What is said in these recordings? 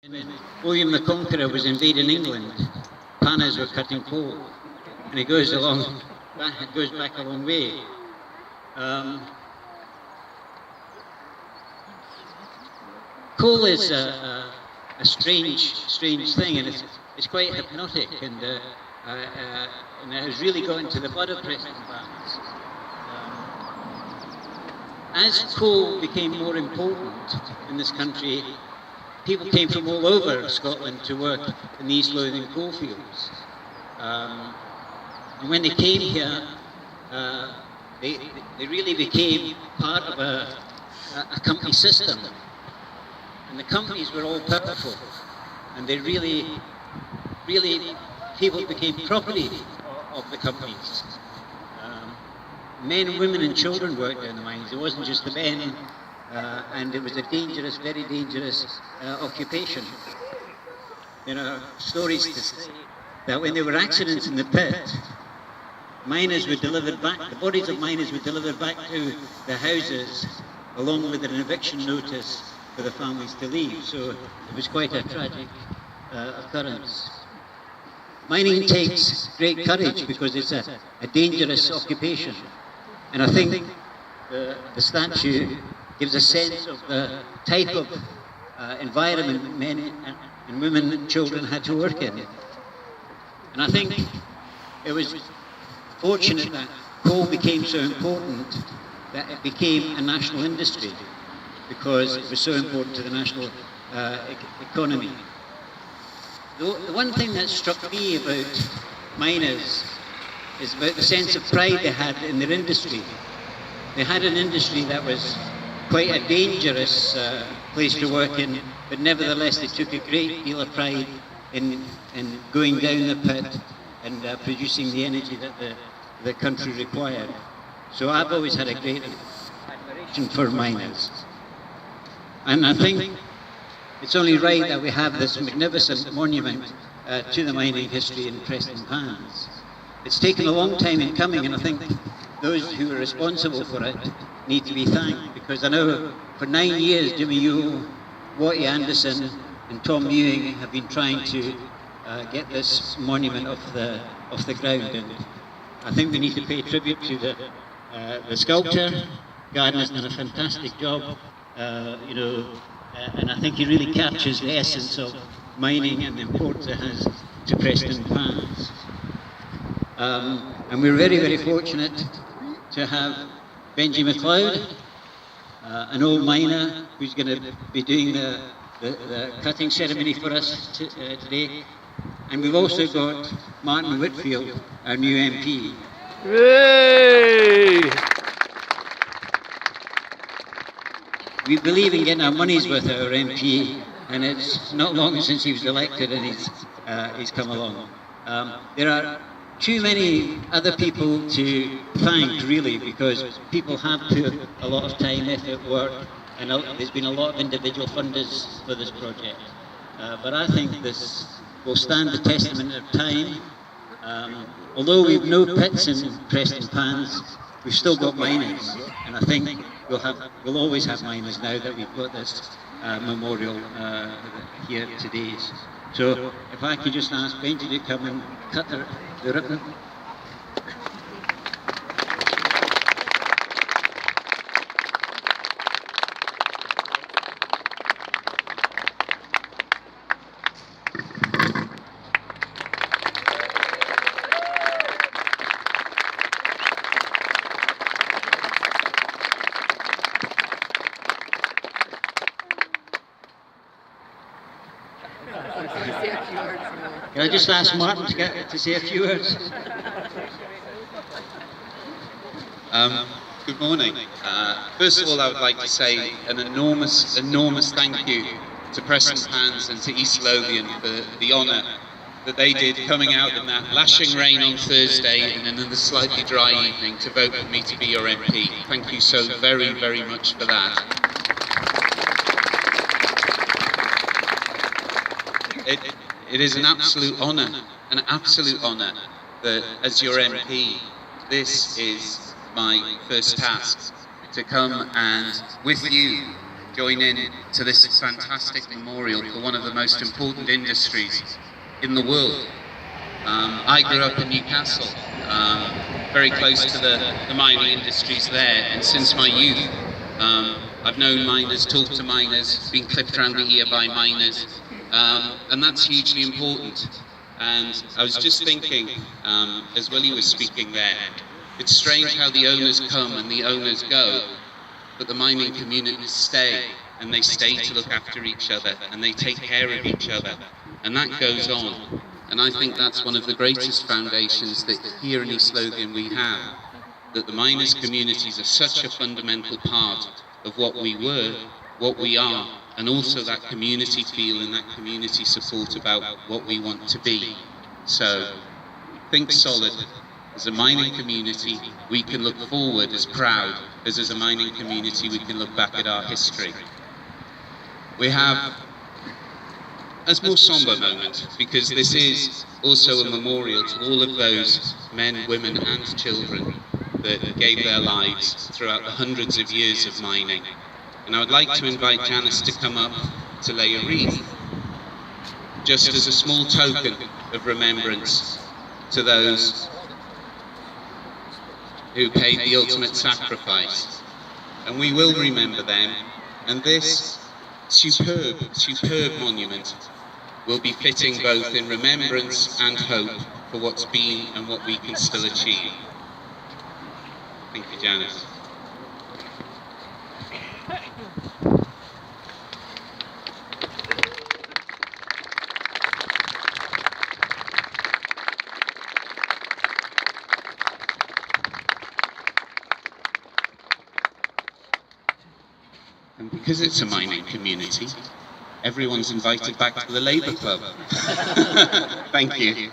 When William the Conqueror was invading England, panners were cutting coal, and it goes back a long way. Coal is a strange thing, and it's quite hypnotic, and it has really got into the blood of Prestonpans. As coal became more important in this country, people came from all over Scotland to work in the East Lothian coalfields. And when they came here, they really became part of a company system. And the companies were all powerful. And they really, people became property of the companies. Men, women and children worked in the mines. It wasn't just the men. And it was a dangerous, very dangerous occupation. There are stories to say that when there were accidents in the pit, miners were delivered back, the bodies of miners were delivered back to the houses along with an eviction notice for the families to leave. So it was quite a tragic occurrence. Mining takes great courage because it's a dangerous occupation. And I think the statue gives a sense of the type of environment men and women and children had to work in. And I think it was fortunate that coal became so important that it became a national industry, because it was so important to the national economy. The one thing that struck me about miners is about the sense of pride they had in their industry. They had an industry that was quite a dangerous place to work in, but nevertheless they took a great deal of pride in going down the pit and producing the energy that the country required. So I've always had a great admiration for miners. And I think it's only right that we have this magnificent monument to the mining history in Prestonpans. It's taken a long time in coming, and I think those who are responsible for it need to be thanked, because I know for 9 years Jimmy Yule, Watty Anderson and Tom Mewing have been trying to get this monument off the ground, and I think we need to pay tribute to the sculptor. Gardner's done a fantastic job, and I think he really captures the essence of mining and the importance it has to Prestonpans. And we're very, very fortunate to have Benji McLeod, an old miner who's going to be doing the cutting ceremony for us today. And we've also got Martin Whitfield, our new MP. Yay! We believe in getting our money's worth out of our MP, and it's not long since he was elected and he's come along. There are too many other people to thank, really, because people have put a lot of time, effort, work, and there's been a lot of individual funders for this project. But I think this will stand the testament of time. Although we've no pits in Prestonpans, we've still got miners, and I think we'll always have miners now that we've got this memorial here today. So if I could just ask Benji to come and cut the ribbon. Can I just ask Martin to say a few words? Good morning. First of all, I would like to say an enormous thank you to Prestonpans and to East Lothian for the honour that they did coming out in that lashing rain on Thursday and in a slightly dry evening to vote for me to be your MP. Thank you so very, very much for that. It is an absolute honour that as your MP, this is my first task, to come and, with you, join in to this fantastic memorial for one of the most important industries in the world. I grew up in Newcastle, very close to the mining industries there, and since my youth I've known miners, talked to miners, been clipped around the ear by miners, and that's hugely important. And I was just thinking, as Willie was speaking there, it's strange how the owners come and the owners go, but the mining communities stay, and they stay to look after each other, and they take care of each other, and that goes on. And I think that's one of the greatest foundations that here in East Lothian we have, that the miners' communities are such a fundamental part of what we were, what we are, and also that community feel and that community support about what we want to be. So, think solid. As a mining community, we can look forward as proud as a mining community we can look back at our history. We have a more somber moment, because this is also a memorial to all of those men, women and children that gave their lives throughout the hundreds of years of mining. And I would like to invite Janice to come up to lay a wreath, just as a small token of remembrance to those who paid the ultimate sacrifice. And we will remember them, and this superb monument will be fitting both in remembrance and hope for what's been and what we can still achieve. Thank you, Janice. And because it's a mining community, everyone's invited back to the Labour Club. Thank you.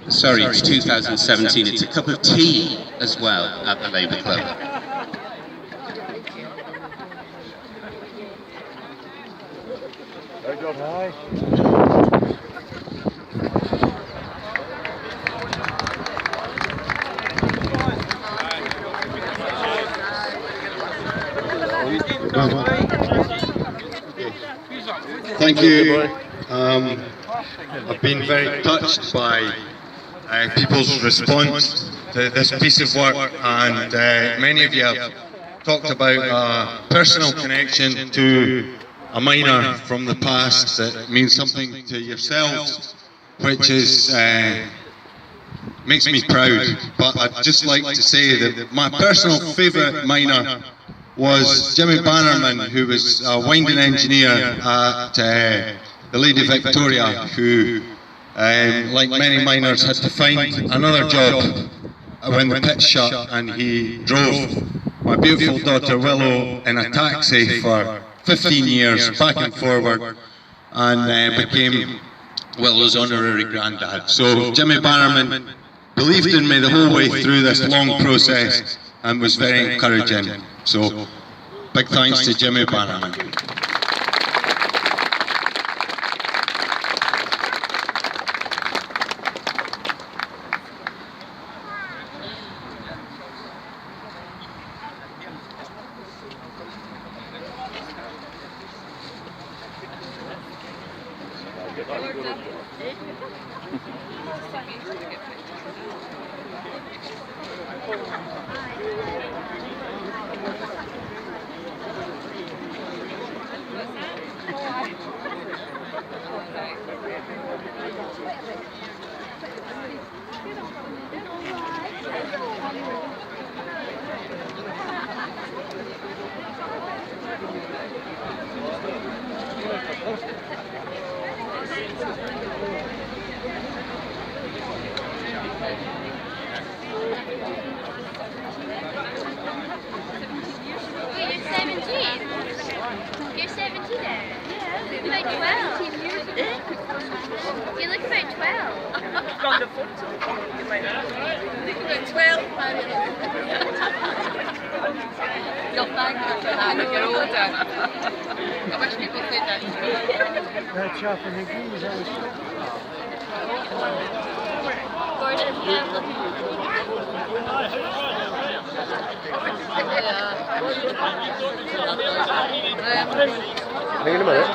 Sorry, it's 2017. It's a cup of tea as well at the Labour Club. Thank you. I've been very touched by people's response to this piece of work, and many of you have talked about a personal connection to a miner from the past that means something to yourselves, which is makes me proud. But I'd just like to say that my personal favourite miner was Jimmy Bannerman, who was a winding engineer at the Lady Victoria, who, like many miners, had to find another job when the pit shut, and he drove my beautiful daughter Willow in a taxi for 15 years, back and forward, and became Willow's honorary granddad. So Jimmy Bannerman believed in me the whole way through this long process and was very encouraging. So, big thanks to Jimmy Bannerman. You're 17 then? Yeah. You look about 12. You look about 12. From the photo. You might look about 12. You'll thank me for that when you're older. I wish people said that to me. That chopping the geese, Gordon, Hang on a minute.